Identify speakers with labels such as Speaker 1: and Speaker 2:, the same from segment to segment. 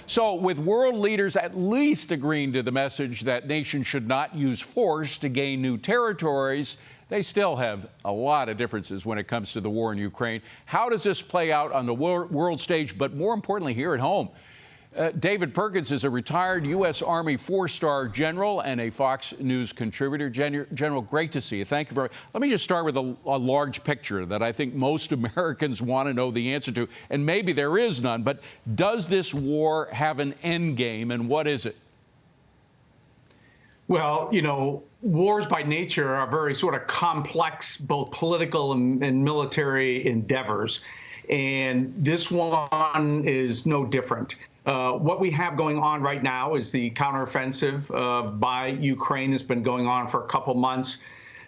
Speaker 1: So with world leaders at least agreeing to the message that nations should not use force to gain new territories, they still have a lot of differences when it comes to the war in Ukraine. How does this play out on the world stage, but more importantly here at home? David Perkins is a retired U.S. Army four-star general and a Fox News contributor. General, great to see you. Thank you very much. Let me just start with a large picture that I think most Americans want to know the answer to, and maybe there is none, but does this war have an end game, and what is it?
Speaker 2: Well, you know, wars by nature are very sort of complex, both political and military endeavors, and this one is no different. What we have going on right now is the counteroffensive by Ukraine that's been going on for a couple months.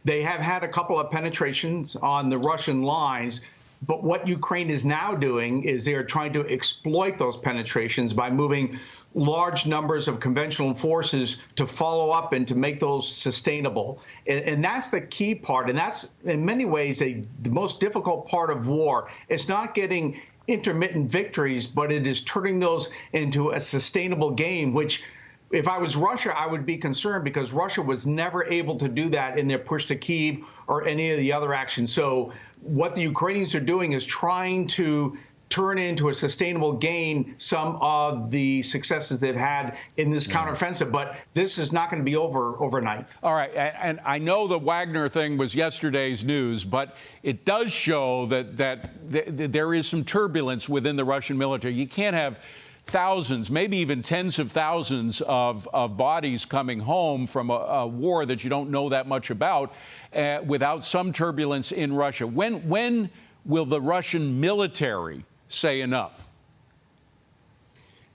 Speaker 2: They have had a couple of penetrations on the Russian lines, but what Ukraine is now doing is they are trying to exploit those penetrations by moving large numbers of conventional forces to follow up and to make those sustainable. And that's the key part. And that's, in many ways, the most difficult part of war. It's not getting intermittent victories, but it is turning those into a sustainable game, which, if I was Russia, I would be concerned because Russia was never able to do that in their push to Kyiv or any of the other actions. So what the Ukrainians are doing is trying to turn into a sustainable gain some of the successes they've had in this counteroffensive. But this is not going to be over overnight. All
Speaker 1: right. And I know the Wagner thing was yesterday's news, but it does show that there is some turbulence within the Russian military. You can't have thousands, maybe even tens of thousands of bodies coming home from a war that you don't know that much about without some turbulence in Russia. When will the Russian military say enough?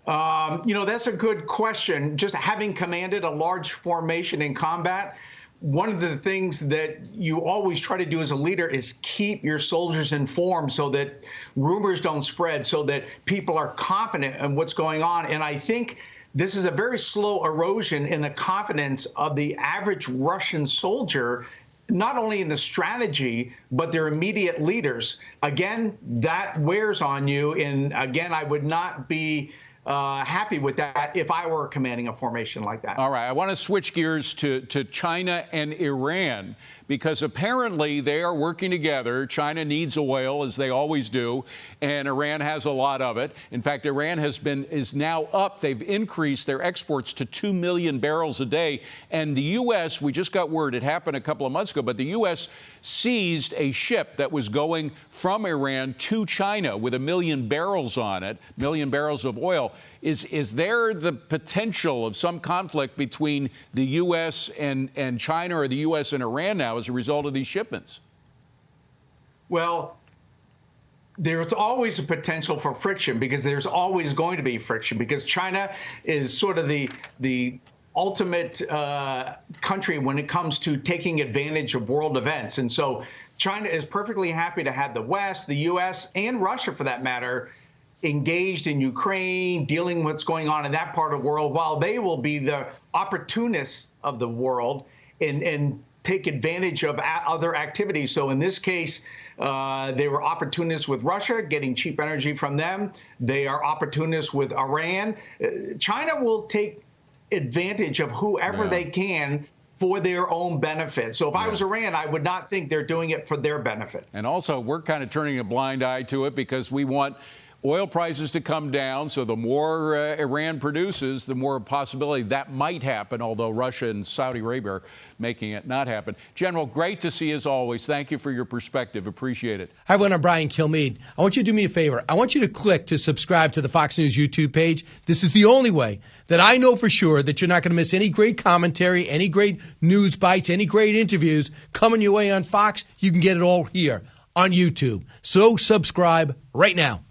Speaker 2: You know, that's a good question. Just having commanded a large formation in combat, one of the things that you always try to do as a leader is keep your soldiers informed so that rumors don't spread, so that people are confident in what's going on. And I think this is a very slow erosion in the confidence of the average Russian soldier, not only in the strategy, but their immediate leaders. Again, that wears on you. And again, I would not be happy with that if I were commanding a formation like that.
Speaker 1: All right. I want to switch gears to China and Iran, because apparently they are working together. China needs oil, as they always do, and Iran has a lot of it. In fact, Iran is now up. They've increased their exports to 2 million barrels a day. And the U.S., we just got word, it happened a couple of months ago, but the U.S. seized a ship that was going from Iran to China with 1 million barrels on it, 1 million barrels of oil. Is there the potential of some conflict between the U.S. and China, or the U.S. and Iran now as a result of these shipments?
Speaker 2: Well, there's always a potential for friction, because there's always going to be friction, because China is sort of the ultimate country when it comes to taking advantage of world events. And so China is perfectly happy to have the West, the U.S., and Russia, for that matter, engaged in Ukraine, dealing with what's going on in that part of the world, while they will be the opportunists of the world and take advantage of other activities. So in this case, they were opportunists with Russia, getting cheap energy from them. They are opportunists with Iran. China will take advantage of whoever they can for their own benefit. So if I was Iran, I would not think they're doing it for their benefit.
Speaker 1: And also, we're kind of turning a blind eye to it because we want oil prices to come down. So the more Iran produces, the more possibility that might happen, although Russia and Saudi Arabia are making it not happen. General, great to see you as always. Thank you for your perspective. Appreciate it.
Speaker 3: Hi, everyone. I'm Brian Kilmeade. I want you to do me a favor. I want you to click to subscribe to the Fox News YouTube page. This is the only way that I know for sure that you're not going to miss any great commentary, any great news bites, any great interviews coming your way on Fox. You can get it all here on YouTube. So subscribe right now.